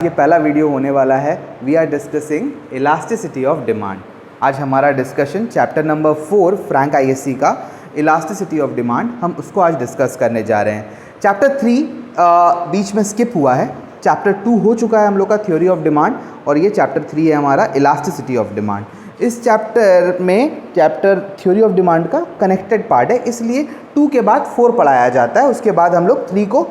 ये पहला वीडियो होने वाला है। We are discussing elasticity of demand. आज हमारा discussion chapter number 4 Frank ISC का इलास्टिसिटी ऑफ डिमांड, हम उसको आज डिस्कस करने जा रहे हैं। चैप्टर 3 बीच में स्किप हुआ है। चैप्टर 2 हो चुका है हम लोग का थ्योरी ऑफ डिमांड, और ये चैप्टर 3 है हमारा इलास्टिसिटी ऑफ डिमांड। इस चैप्टर में चैप्टर थ्योरी ऑफ डिमांड का कनेक्टेड पार्ट है, इसलिए 2 के बाद 4 पढ़ाया जाता है, उसके बाद हम लोग 3 को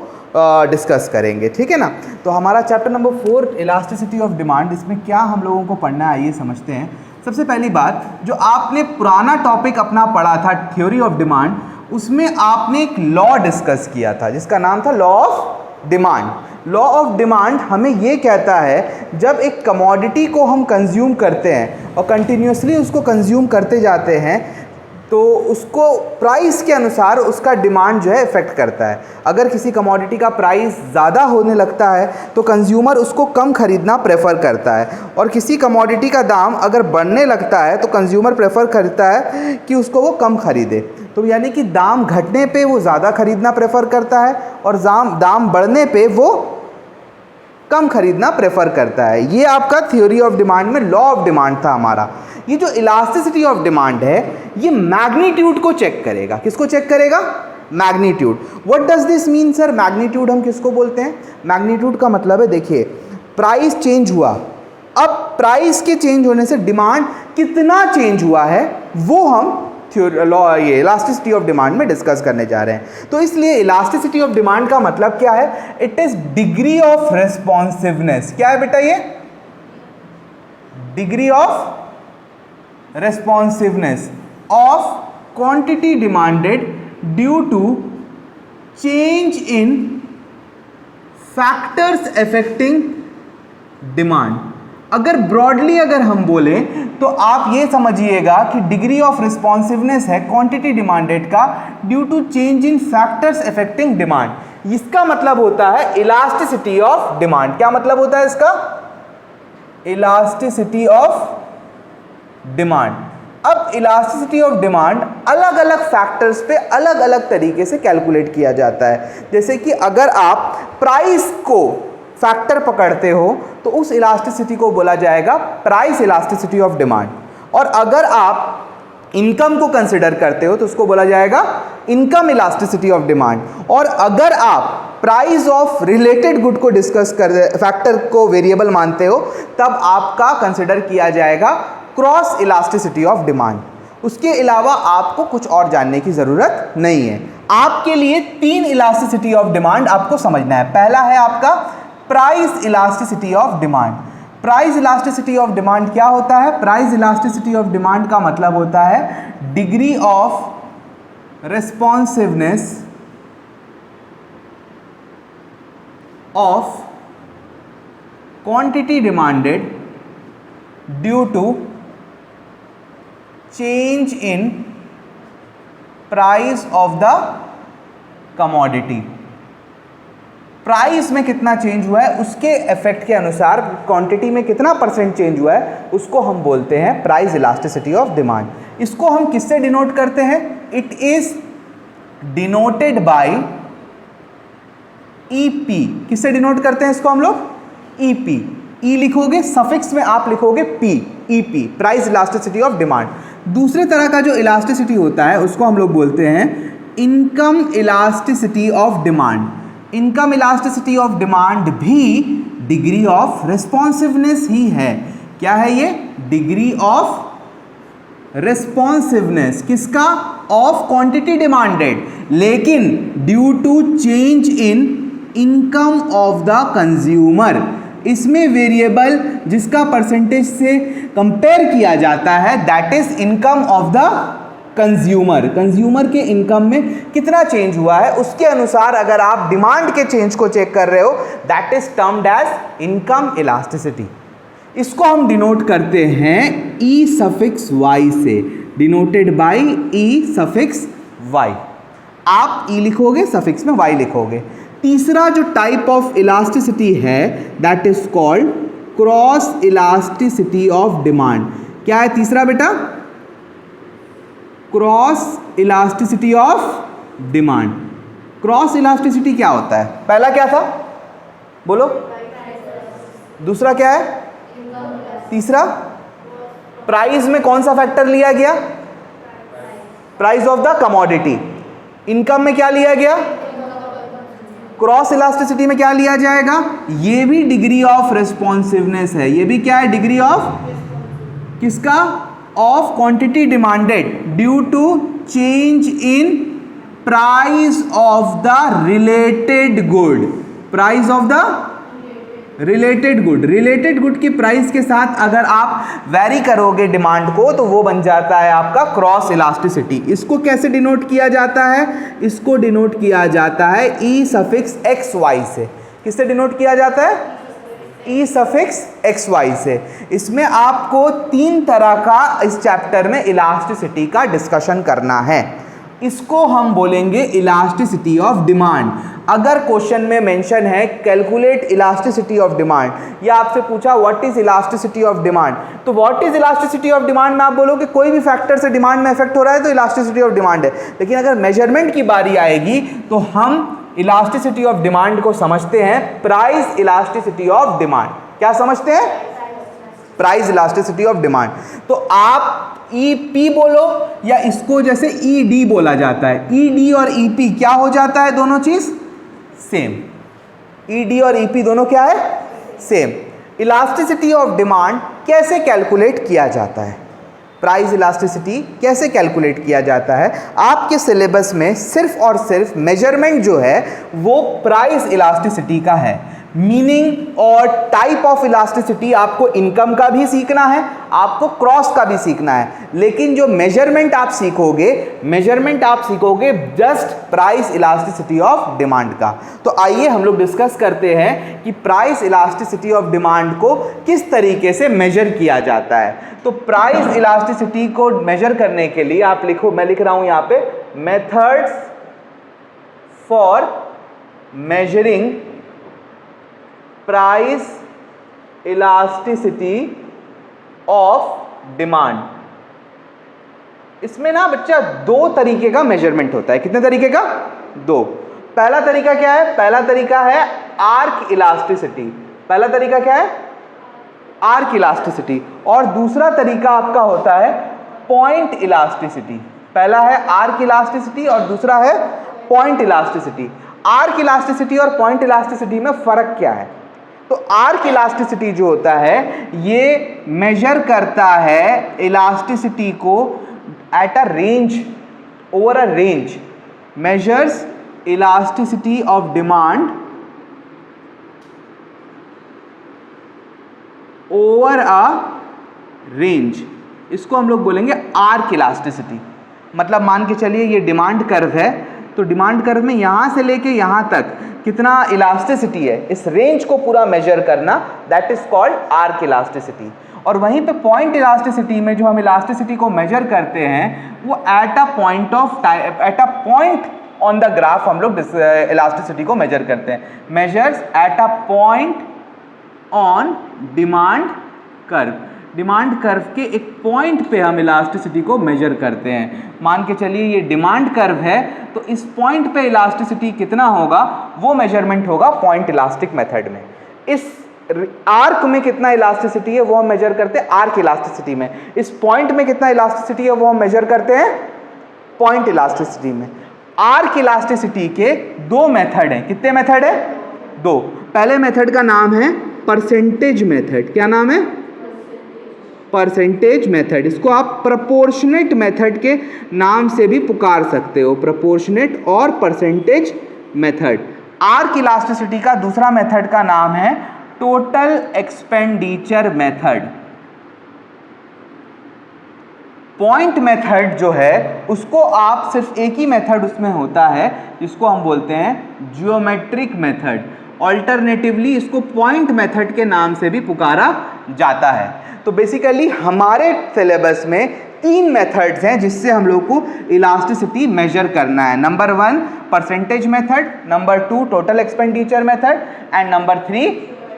डिस्कस करेंगे, ठीक है ना। तो हमारा chapter number 4 elasticity of demand, इसमें क्या हम लोगों को पढ़ना है आइए समझते हैं। सबसे पहली बात, जो आपने पुराना टॉपिक अपना पढ़ा था थ्योरी ऑफ डिमांड, उसमें आपने एक लॉ डिस्कस किया था जिसका नाम था law of demand. Law of demand हमें ये कहता है, जब एक कमोडिटी को हम कंज्यूम करते हैं और कंटिन्यूसली उसको कंज्यूम करते जाते हैं, तो उसको प्राइस के अनुसार उसका डिमांड जो है इफ़ेक्ट करता है। अगर किसी कमोडिटी का प्राइस ज़्यादा होने लगता है तो कंज्यूमर उसको कम खरीदना प्रेफर करता है, और किसी कमोडिटी का दाम अगर बढ़ने लगता है तो कंज्यूमर प्रेफर करता है कि उसको वो कम खरीदे। तो यानी कि दाम घटने पे वो ज़्यादा खरीदना प्रेफर करता है, और दाम बढ़ने पे वो कम खरीदना प्रेफर करता है। ये आपका थ्योरी ऑफ डिमांड में लॉ ऑफ डिमांड था हमारा। ये जो इलास्टिसिटी ऑफ डिमांड है, ये मैग्नीट्यूड को चेक करेगा। किसको चेक करेगा? Magnitude. What does this mean sir? Magnitude हम किसको बोलते हैं? मैग्नीट्यूड का मतलब है, देखिए प्राइस चेंज हुआ, अब प्राइस के चेंज होने से डिमांड कितना चेंज हुआ है वो हम ये इलास्टिसिटी ऑफ डिमांड में डिस्कस करने जा रहे हैं। तो इसलिए इलास्टिसिटी ऑफ डिमांड का मतलब क्या है? It is degree of responsiveness. क्या है बेटा? ये degree of responsiveness of quantity demanded due to change in factors affecting demand। अगर ब्रॉडली अगर हम बोलें तो आप ये समझिएगा कि डिग्री ऑफ रिस्पॉन्सिवनेस है क्वांटिटी डिमांडेड का due to change in factors affecting demand. इसका मतलब होता है इलास्टिसिटी ऑफ डिमांड। क्या मतलब होता है इसका? Elasticity of demand. अब इलास्टिसिटी ऑफ डिमांड अलग अलग फैक्टर्स पे अलग अलग तरीके से कैलकुलेट किया जाता है। जैसे कि अगर आप प्राइस को फैक्टर पकड़ते हो तो उस इलास्टिसिटी को बोला जाएगा प्राइस इलास्टिसिटी ऑफ डिमांड, और अगर आप इनकम को कंसिडर करते हो तो उसको बोला जाएगा इनकम इलास्टिसिटी ऑफ डिमांड, और अगर आप प्राइस ऑफ रिलेटेड गुड को डिस्कस कर फैक्टर को वेरिएबल मानते हो तब आपका कंसिडर किया जाएगा क्रॉस इलास्टिसिटी ऑफ डिमांड। उसके अलावा आपको कुछ और जानने की ज़रूरत नहीं है। आपके लिए 3 इलास्टिसिटी ऑफ डिमांड आपको समझना है। पहला है आपका price elasticity of demand. Price elasticity of demand क्या होता है? प्राइस इलास्टिसिटी ऑफ डिमांड का मतलब होता है degree of responsiveness of quantity demanded due to change in price of the commodity. Price में कितना चेंज हुआ है उसके इफेक्ट के अनुसार क्वांटिटी में कितना परसेंट चेंज हुआ है उसको हम बोलते हैं प्राइस इलास्टिसिटी ऑफ डिमांड। इसको हम किससे डिनोट करते हैं? It is denoted by EP. किससे डिनोट करते हैं इसको हम लोग? ईपी। ई लिखोगे, सफिक्स में आप लिखोगे P, EP, price elasticity of demand. दूसरे तरह का जो इलास्टिसिटी होता है उसको हम लोग बोलते हैं income elasticity of demand. Income elasticity of demand भी डिग्री ऑफ रिस्पॉन्सिवनेस ही है। क्या है ये? Degree of responsiveness. किसका? ऑफ क्वांटिटी डिमांडेड, लेकिन due to change in income of the consumer. इसमें वेरिएबल जिसका परसेंटेज से कंपेयर किया जाता है that is income of the consumer. Consumer के इनकम में कितना चेंज हुआ है उसके अनुसार अगर आप डिमांड के चेंज को चेक कर रहे हो that is termed as income elasticity. इसको हम डिनोट करते हैं ई सफिक्स वाई से, denoted by E suffix Y. आप ई लिखोगे, सफिक्स में वाई लिखोगे। तीसरा जो टाइप ऑफ इलास्टिसिटी है that is called cross elasticity of demand. क्या है तीसरा बेटा? Cross elasticity of demand. Cross elasticity क्या होता है? पहला क्या था? बोलो। दूसरा क्या है? तीसरा, प्राइस में कौन सा फैक्टर लिया गया? Price of the commodity. Income में क्या लिया गया? क्रॉस इलास्टिसिटी में क्या लिया जाएगा? ये भी डिग्री ऑफ रिस्पॉन्सिवनेस है। ये भी क्या है? डिग्री ऑफ किसका? Of quantity demanded due to change in price of the related good. Price of the related good. Related good की प्राइस के साथ अगर आप वैरी करोगे डिमांड को तो वो बन जाता है आपका क्रॉस इलास्टिसिटी। इसको कैसे डिनोट किया जाता है? इसको डिनोट किया जाता है ई सफिक्स एक्स वाई से। किससे डिनोट किया जाता है? ई सफिक्स एक्स वाई से। इसमें आपको 3 तरह का इस चैप्टर में इलास्टिसिटी का डिस्कशन करना है। इसको हम बोलेंगे इलास्टिसिटी ऑफ डिमांड। अगर क्वेश्चन में मेंशन है कैलकुलेट इलास्टिसिटी ऑफ डिमांड, या आपसे पूछा what is elasticity of demand, तो what is elasticity of demand में आप बोलोगे कोई भी फैक्टर से डिमांड में इफेक्ट हो रहा है तो इलास्टिसिटी ऑफ डिमांड है। लेकिन अगर मेजरमेंट की बारी आएगी तो हम इलास्टिसिटी ऑफ डिमांड को समझते हैं प्राइस इलास्टिसिटी ऑफ डिमांड। क्या समझते हैं? Price elasticity of demand. तो आप ईपी बोलो या इसको जैसे ईडी बोला जाता है। ईडी और ईपी क्या हो जाता है? दोनों चीज सेम। ईडी और ईपी दोनों क्या है? सेम। इलास्टिसिटी ऑफ डिमांड कैसे कैलकुलेट किया जाता है? प्राइस इलास्टिसिटी कैसे कैलकुलेट किया जाता है? आपके सिलेबस में सिर्फ और सिर्फ मेजरमेंट जो है वो प्राइस इलास्टिसिटी का है। मीनिंग और टाइप ऑफ इलास्टिसिटी आपको इनकम का भी सीखना है, आपको क्रॉस का भी सीखना है, लेकिन जो मेजरमेंट आप सीखोगे just price elasticity of demand का। तो आइए हम लोग डिस्कस करते हैं कि प्राइस इलास्टिसिटी ऑफ डिमांड को किस तरीके से मेजर किया जाता है। तो प्राइस इलास्टिसिटी को मेजर करने के लिए आप लिखो, मैं लिख रहा हूं यहां पे methods for measuring price elasticity of demand. इसमें ना बच्चा 2 तरीके का मेजरमेंट होता है। कितने तरीके का? 2। पहला तरीका क्या है? पहला तरीका है आर्क इलास्टिसिटी। पहला तरीका क्या है? Arc elasticity. और दूसरा तरीका आपका होता है पॉइंट इलास्टिसिटी। पहला है आर्क इलास्टिसिटी और दूसरा है पॉइंट इलास्टिसिटी। आर्क इलास्टिसिटी और पॉइंट इलास्टिसिटी में फर्क क्या है? तो आर्क इलास्टिसिटी जो होता है ये मेजर करता है इलास्टिसिटी को at a range, over a range, measures elasticity of demand over a range. इसको हम लोग बोलेंगे आर्क इलास्टिसिटी। मतलब मान के चलिए ये डिमांड कर्व है, तो डिमांड कर्व में यहां से लेके यहां तक कितना इलास्टिसिटी है, इस रेंज को पूरा मेजर करना, that is called arc elasticity. और वहीं पे पॉइंट इलास्टिसिटी में जो हम इलास्टिसिटी को मेजर करते हैं वो at a point on the graph हम लोग इलास्टिसिटी को मेजर करते हैं। Measures at a point on demand curve. Demand curve के एक पॉइंट पे हम इलास्टिसिटी को मेजर करते हैं। मान के चलिए ये डिमांड कर्व है, तो इस पॉइंट पे इलास्टिसिटी कितना होगा वो मेजरमेंट होगा पॉइंट इलास्टिक मेथड में। इस आर्क में कितना इलास्टिसिटी है वो हम मेजर करते हैं आर्क इलास्टिसिटी में। इस पॉइंट में कितना इलास्टिसिटी है वो हम मेजर करते हैं पॉइंट इलास्टिसिटी में। आर्क इलास्टिसिटी के 2 मेथड हैं। कितने मेथड है? 2। पहले मेथड का नाम है परसेंटेज मेथड। क्या नाम है? Percentage method. इसको आप प्रोपोर्शनेट मेथड के नाम से भी पुकार सकते हो, प्रोपोर्शनेट और परसेंटेज मेथड। आर्क इलास्टिसिटी का दूसरा मेथड का नाम है total expenditure method. Point method जो है उसको आप सिर्फ एक ही मेथड उसमें होता है जिसको हम बोलते हैं जियोमेट्रिक मेथड। ऑल्टरनेटिवली इसको पॉइंट मेथड के नाम से भी पुकारा जाता है। तो बेसिकली हमारे सिलेबस में 3 मेथड्स हैं जिससे हम लोग को इलास्टिसिटी मेजर करना है। Number 1 percentage method, number 2 total expenditure method and number 3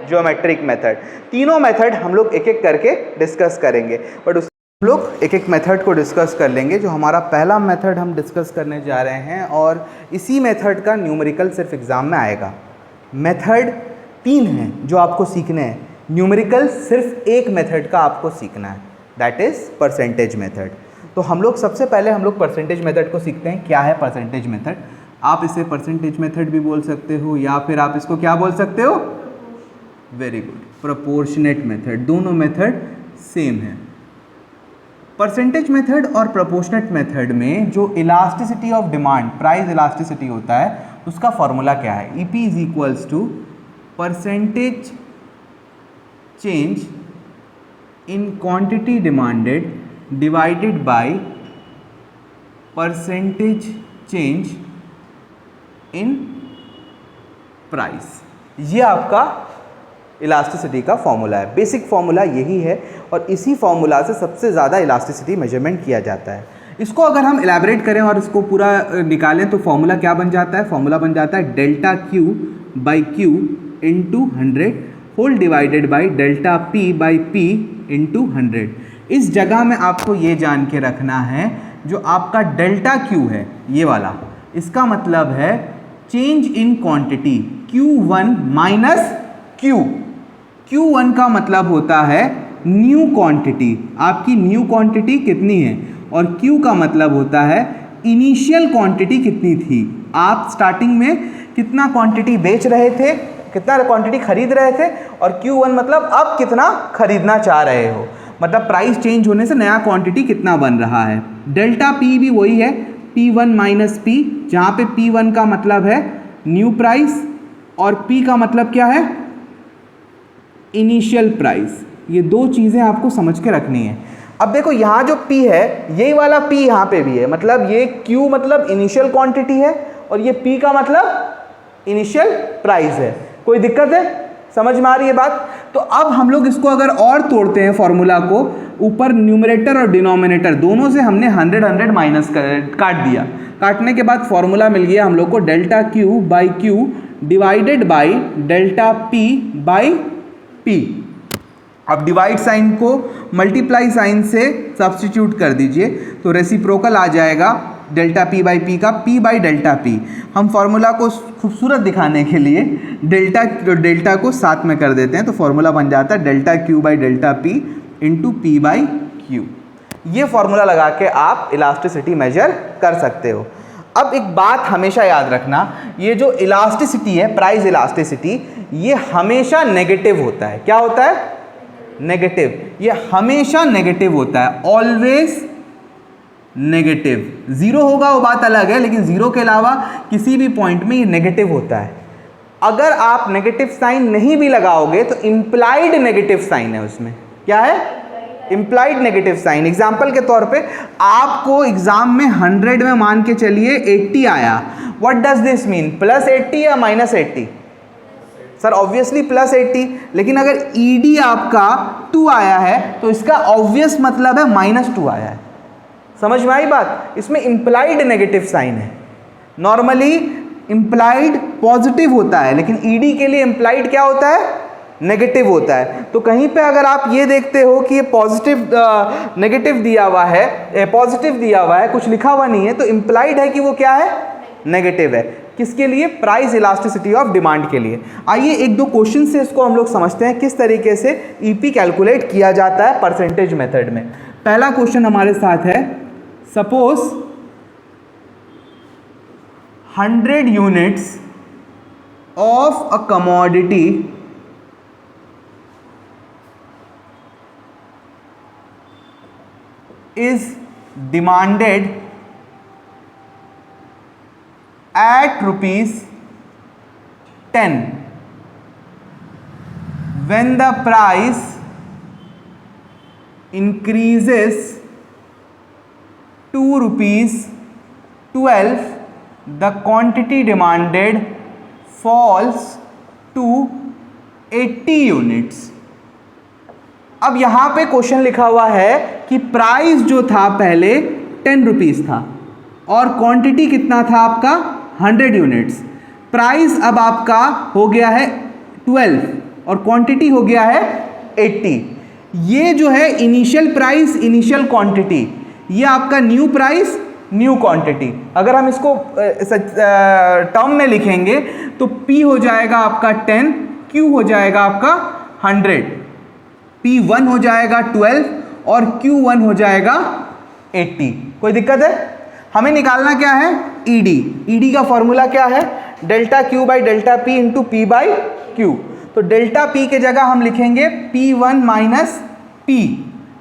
geometric method. तीनों मेथड हम लोग एक एक करके डिस्कस करेंगे, बट उस हम लोग एक एक मेथड को डिस्कस कर लेंगे। जो हमारा पहला मेथड हम डिस्कस करने जा रहे हैं और इसी मेथड का न्यूमेरिकल सिर्फ एग्ज़ाम में आएगा। मेथड 3 हैं जो आपको सीखने हैं। न्यूमेरिकल सिर्फ एक मेथड का आपको सीखना है, दैट इज़ परसेंटेज मेथड। तो हम लोग सबसे पहले परसेंटेज मेथड को सीखते हैं। क्या है परसेंटेज मेथड? आप इसे परसेंटेज मेथड भी बोल सकते हो या फिर आप इसको क्या बोल सकते हो? Very good, proportionate method. दोनों मेथड सेम है। परसेंटेज मेथड और प्रोपोर्शनेट मेथड में जो elasticity of demand, price elasticity होता है, उसका फॉर्मूला क्या है? EP is equals to percentage change in quantity demanded divided by percentage change in price. ये आपका इलास्टिसिटी का फॉर्मूला है। बेसिक फॉर्मूला यही है और इसी फॉर्मूला से सबसे ज़्यादा इलास्टिसिटी मेजरमेंट किया जाता है। इसको अगर हम इलेबरेट करें और इसको पूरा निकालें तो फॉर्मूला क्या बन जाता है? फॉर्मूला बन जाता है delta Q by Q into 100 whole divided by delta P by P into 100। इस जगह में आपको ये जान के रखना है, जो आपका डेल्टा Q है ये वाला, इसका मतलब है change in quantity Q1 minus Q1 का मतलब होता है न्यू क्वांटिटी। आपकी न्यू क्वांटिटी कितनी है? और Q का मतलब होता है इनिशियल क्वांटिटी कितनी थी। आप स्टार्टिंग में कितना क्वांटिटी बेच रहे थे, कितना क्वांटिटी खरीद रहे थे, और Q1 मतलब अब कितना खरीदना चाह रहे हो, मतलब प्राइस चेंज होने से नया क्वांटिटी कितना बन रहा है। डेल्टा P भी वही है, P1 माइनस P, जहाँ पे P1 का मतलब है न्यू प्राइस और P का मतलब क्या है? Initial price. ये दो चीज़ें आपको समझ के रखनी है। अब देखो यहाँ जो P है, यही वाला P यहाँ पे भी है, मतलब ये Q मतलब इनिशियल क्वांटिटी है और ये P का मतलब इनिशियल प्राइस है। कोई दिक्कत है? समझ में आ रही है बात? तो अब हम लोग इसको अगर और तोड़ते हैं फॉर्मूला को, ऊपर न्यूमरेटर और डिनोमिनेटर दोनों से हमने 100 माइनस काट दिया। काटने के बाद फॉर्मूला मिल गया हम लोग को delta Q by Q divided by delta P by P। अब डिवाइड साइन को मल्टीप्लाई साइन से सब्स्टिट्यूट कर दीजिए तो रेसिप्रोकल आ जाएगा डेल्टा P बाई P का P बाई डेल्टा P। हम फॉर्मूला को खूबसूरत दिखाने के लिए डेल्टा को साथ में कर देते हैं, तो फॉर्मूला बन जाता है delta Q by delta P into P by Q। ये फॉर्मूला लगा के आप इलास्टिसिटी मेजर कर सकते हो। अब एक बात हमेशा याद रखना, ये जो इलास्टिसिटी है, प्राइस इलास्टिसिटी, ये हमेशा नेगेटिव होता है। क्या होता है? नेगेटिव। ये हमेशा नेगेटिव होता है, ऑलवेज नेगेटिव। जीरो होगा वो बात अलग है, लेकिन जीरो के अलावा किसी भी पॉइंट में ये नेगेटिव होता है। अगर आप नेगेटिव साइन नहीं भी लगाओगे तो इम्प्लाइड नेगेटिव साइन है उसमें। क्या है? Implied negative sign. एग्जाम्पल के तौर पे आपको एग्जाम में 100 में मान के चलिए 80 आया, what does this mean? Plus 80 या माइनस 80? सर ऑब्वियसली प्लस 80, लेकिन अगर ED आपका 2 आया है तो इसका ऑब्वियस मतलब है -2 आया है। समझ में आई बात? इसमें इम्प्लाइड नेगेटिव साइन है। नॉर्मली इम्प्लाइड पॉजिटिव होता है, लेकिन ED के लिए इम्प्लाइड क्या होता है? नेगेटिव होता है। तो कहीं पे अगर आप ये देखते हो कि ये पॉजिटिव नेगेटिव दिया हुआ है, पॉजिटिव दिया हुआ है, कुछ लिखा हुआ नहीं है, तो इम्प्लाइड है कि वो क्या है? नेगेटिव है। किसके लिए? प्राइस इलास्टिसिटी ऑफ डिमांड के लिए। आइए एक दो क्वेश्चन से इसको हम लोग समझते हैं किस तरीके से EP कैलकुलेट किया जाता है परसेंटेज मेथड में। पहला क्वेश्चन हमारे साथ है, suppose 100 units of a commodity is demanded at rupees 10 when the price increases to rupees 12 the quantity demanded falls to 80 units। अब यहाँ पे क्वेश्चन लिखा हुआ है कि प्राइस जो था पहले 10 रुपीज़ था और क्वांटिटी कितना था आपका? 100 यूनिट्स। प्राइस अब आपका हो गया है 12 और क्वांटिटी हो गया है 80। ये जो है इनिशियल प्राइस, इनिशियल क्वांटिटी, ये आपका न्यू प्राइस, न्यू क्वांटिटी। अगर हम इसको टर्म में लिखेंगे तो P हो जाएगा आपका 10, Q हो जाएगा आपका 100। P1 हो जाएगा 12 और Q1 हो जाएगा 80। कोई दिक्कत है? हमें निकालना क्या है? ED। ED का फॉर्मूला क्या है? Delta Q by delta P into P by Q। तो डेल्टा P के जगह हम लिखेंगे P1 माइनस P।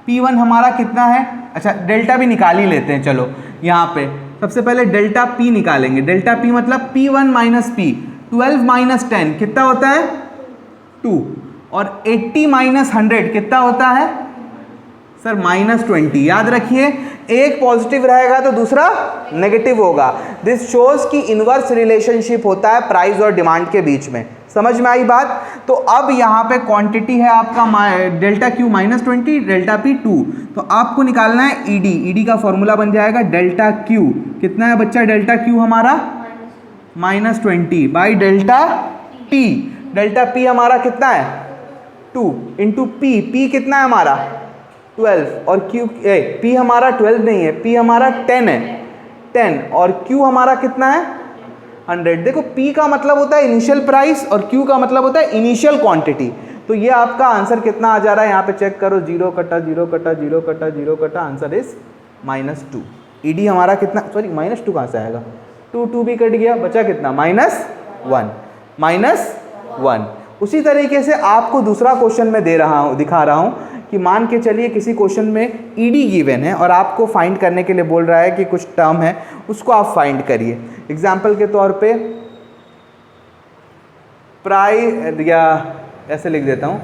P1 हमारा कितना है? अच्छा डेल्टा भी निकाल ही लेते हैं, चलो यहाँ पे सबसे पहले डेल्टा P निकालेंगे। डेल्टा P मतलब P1 माइनस P। 12 माइनस 10 कितना होता है? 2। और 80 माइनस 100 कितना होता है सर? माइनस 20। याद रखिए एक पॉजिटिव रहेगा तो दूसरा नेगेटिव होगा। दिस शोज कि इनवर्स रिलेशनशिप होता है प्राइस और डिमांड के बीच में। समझ में आई बात? तो अब यहाँ पे क्वांटिटी है आपका delta Q minus 20, delta P 2। तो आपको निकालना है ED। ED का फॉर्मूला बन जाएगा डेल्टा Q। कितना है बच्चा डेल्टा Q हमारा? Minus 20 by delta P। Delta P हमारा कितना है? 2 इंटू P। P कितना है हमारा? 12। और P हमारा 12 नहीं है, P हमारा 10 है। 10 और Q हमारा कितना है? 100। देखो P का मतलब होता है इनिशियल प्राइस और Q का मतलब होता है इनिशियल क्वांटिटी। तो ये आपका आंसर कितना आ जा रहा है यहाँ पे चेक करो। 0 कटा 0 कटा 0 कटा 0 कटा, आंसर इज -2। ED हमारा कितना? सॉरी -2 कहाँ से आएगा? 2 भी कट गया, बचा कितना? -1। उसी तरीके से आपको दूसरा क्वेश्चन में दिखा रहा हूँ कि मान के चलिए किसी क्वेश्चन में ED गिवन है और आपको फाइंड करने के लिए बोल रहा है कि कुछ टर्म है उसको आप फाइंड करिए। एग्जाम्पल के तौर पे प्राइस, या ऐसे लिख देता हूँ,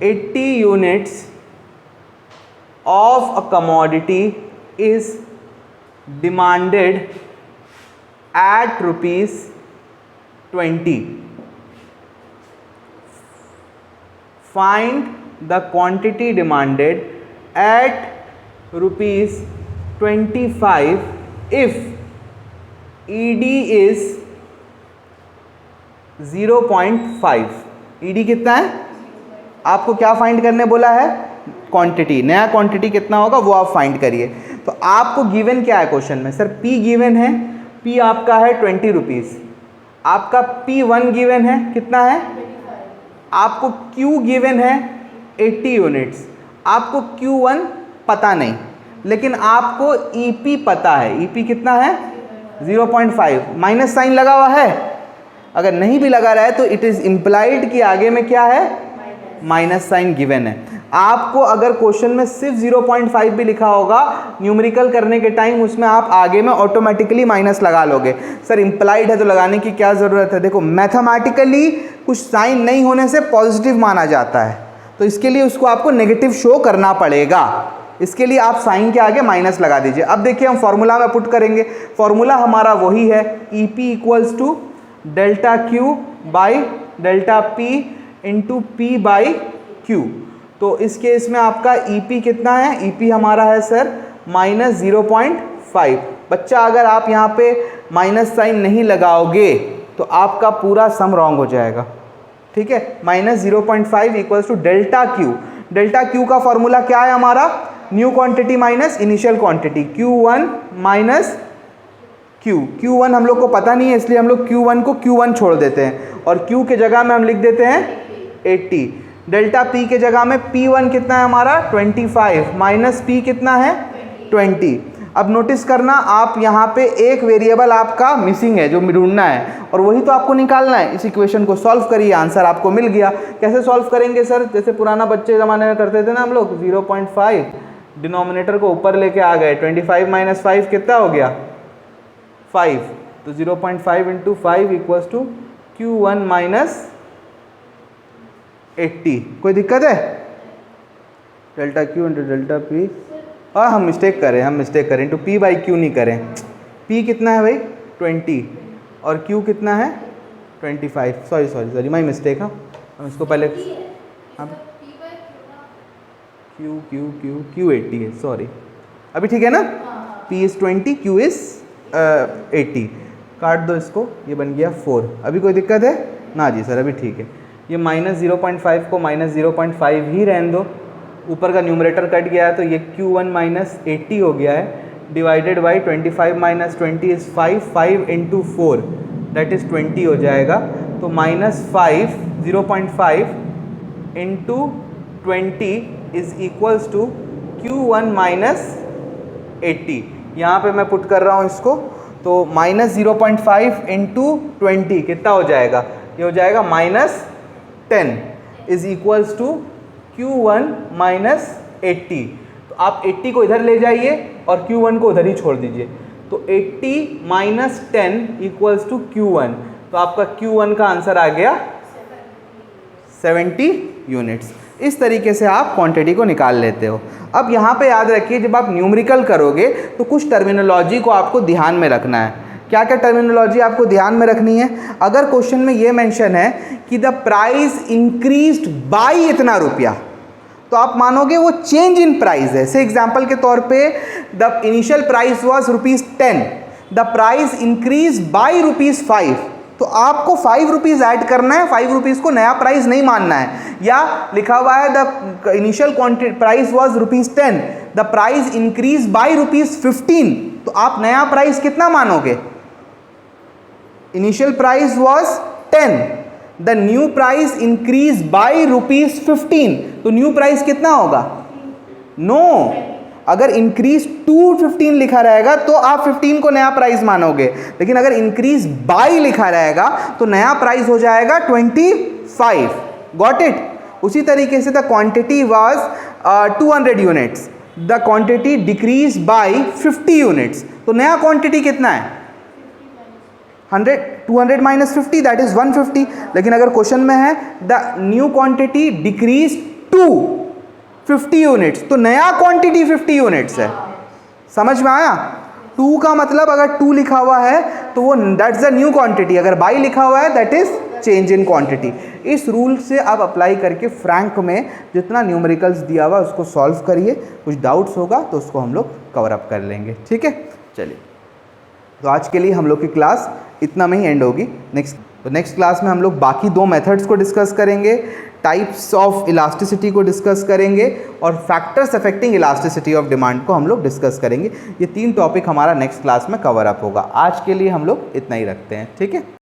80 units of a commodity is demanded eight ₹20। Find the quantity demanded at ₹25 if ED is 0.5। ED कितना है? आपको क्या फाइंड करने बोला है? क्वांटिटी। नया क्वांटिटी कितना होगा वो आप फाइंड करिए। तो आपको गिवन क्या है क्वेश्चन में? सर P गिवन है, P आपका है ₹20। आपका P1 गिवन है कितना है? आपको Q गिवन है 80 यूनिट्स। आपको Q1 पता नहीं, लेकिन आपको EP पता है। EP कितना है? 0.5। माइनस साइन लगा हुआ है? अगर नहीं भी लगा रहा है तो इट इज इम्प्लाइड कि आगे में क्या है? माइनस साइन गिवन है। आपको अगर क्वेश्चन में सिर्फ 0.5 भी लिखा होगा न्यूमेरिकल करने के टाइम, उसमें आप आगे में ऑटोमेटिकली माइनस लगा लोगे। सर इम्प्लाइड है तो लगाने की क्या ज़रूरत है? देखो मैथमेटिकली कुछ साइन नहीं होने से पॉजिटिव माना जाता है, तो इसके लिए उसको आपको नेगेटिव शो करना पड़ेगा। इसके लिए आप साइन के आगे माइनस लगा दीजिए। अब देखिए हम फॉर्मूला में पुट करेंगे। फॉर्मूला हमारा वही है, EP equals to delta Q by delta P into P by Q। तो इस केस में आपका EP कितना है? EP हमारा है सर -0.5। बच्चा अगर आप यहाँ पे माइनस साइन नहीं लगाओगे तो आपका पूरा सम रॉन्ग हो जाएगा। ठीक है, -0.5 equals to delta Q। Delta Q का फॉर्मूला क्या है हमारा? New quantity minus initial quantity, Q1 minus Q। Q1 हम लोग को पता नहीं है इसलिए हम लोग Q1 को Q1 छोड़ देते हैं और Q के जगह में हम लिख देते हैं 80। डेल्टा P के जगह में P1 कितना है हमारा? 25 माइनस P कितना है? 20। अब नोटिस करना, आप यहाँ पे एक वेरिएबल आपका मिसिंग है जो ढूंढना है और वही तो आपको निकालना है। इस इक्वेशन को सॉल्व करिए, आंसर आपको मिल गया। कैसे सॉल्व करेंगे सर? जैसे पुराना बच्चे ज़माने में करते थे ना हम लोग, 0.5 डिनोमिनेटर को ऊपर लेके आ गए, 25 माइनस 5 कितना हो गया? 5। तो 0.5 into 5 equals to Q1 minus 80। कोई दिक्कत है? Delta Q into delta P। हाँ हम मिस्टेक करें इंटू P बाई Q नहीं करें। P कितना है भाई? 20 और Q कितना है? 25। Sorry my mistake. हाँ हम इसको पहले हाँ Q 80 है, सॉरी। अभी ठीक है ना? P is 20, Q is 80। काट दो इसको, ये बन गया 4। अभी कोई दिक्कत है ना? जी सर अभी ठीक है। ये -0.5 को -0.5 ही रहने दो, ऊपर का न्यूमरेटर कट गया है तो ये Q1 माइनस 80 हो गया है, divided by 25 minus 20 is 5 into 4 that is 20 हो जाएगा। तो -5 0.5 into 20 is equals to Q1 minus 80। यहाँ पे मैं पुट कर रहा हूँ इसको, तो माइनस 0.5 इंटू 20 कितना हो जाएगा, ये हो जाएगा -10 is equals to Q1 minus 80। तो आप 80 को इधर ले जाइए और Q1 को उधर ही छोड़ दीजिए, तो 80 माइनस 10 इक्वल्स टू Q1, तो आपका Q1 का आंसर आ गया 70 यूनिट्स। इस तरीके से आप क्वांटिटी को निकाल लेते हो। अब यहाँ पे याद रखिए, जब आप न्यूमेरिकल करोगे तो कुछ टर्मिनोलॉजी को आपको ध्यान में रखना है। क्या क्या टर्मिनोलॉजी आपको ध्यान में रखनी है? अगर क्वेश्चन में ये मेंशन है कि द प्राइस इंक्रीज्ड बाय इतना रुपया, तो आप मानोगे वो चेंज इन प्राइस है। से एग्जांपल के तौर पे the initial price was ₹10, the price increase by ₹5, तो आपको 5 रुपीज़ ऐड करना है, 5 रुपीज़ को नया प्राइस नहीं मानना है। या लिखा हुआ है the initial quantity price was ₹10, the price increase by ₹15, तो आप नया प्राइस कितना मानोगे? Initial price was 10, the new price increase by ₹15, तो न्यू प्राइस कितना होगा? नो, अगर इंक्रीज टू 15 लिखा रहेगा तो आप 15 को नया प्राइस मानोगे, लेकिन अगर इंक्रीज बाय लिखा रहेगा तो नया प्राइस हो जाएगा 25। Got it? उसी तरीके से the quantity was 200 units, the quantity decrease by 50 units, तो नया क्वांटिटी कितना है? 200 माइनस 50 दैट इज 150। लेकिन अगर क्वेश्चन में है the new quantity decrease to 50 units, तो नया क्वांटिटी 50 यूनिट्स है। समझ में आया? 2 का मतलब अगर 2 लिखा हुआ है तो वो दैट्स द न्यू क्वांटिटी, अगर बाई लिखा हुआ है that is change in quantity. इस रूल से आप अप्लाई करके फ्रैंक में जितना न्यूमेरिकल्स दिया हुआ उसको सॉल्व करिए। कुछ डाउट्स होगा तो उसको हम लोग कवर अप कर लेंगे। ठीक है, चलिए, तो आज के लिए हम लोग की क्लास इतना में ही एंड होगी। नेक्स्ट क्लास में हम लोग बाकी 2 मेथड्स को डिस्कस करेंगे, टाइप्स ऑफ इलास्टिसिटी को डिस्कस करेंगे और factors affecting elasticity of demand को हम लोग डिस्कस करेंगे। ये 3 टॉपिक हमारा नेक्स्ट क्लास में कवर अप होगा। आज के लिए हम लोग इतना ही रखते हैं। ठीक है।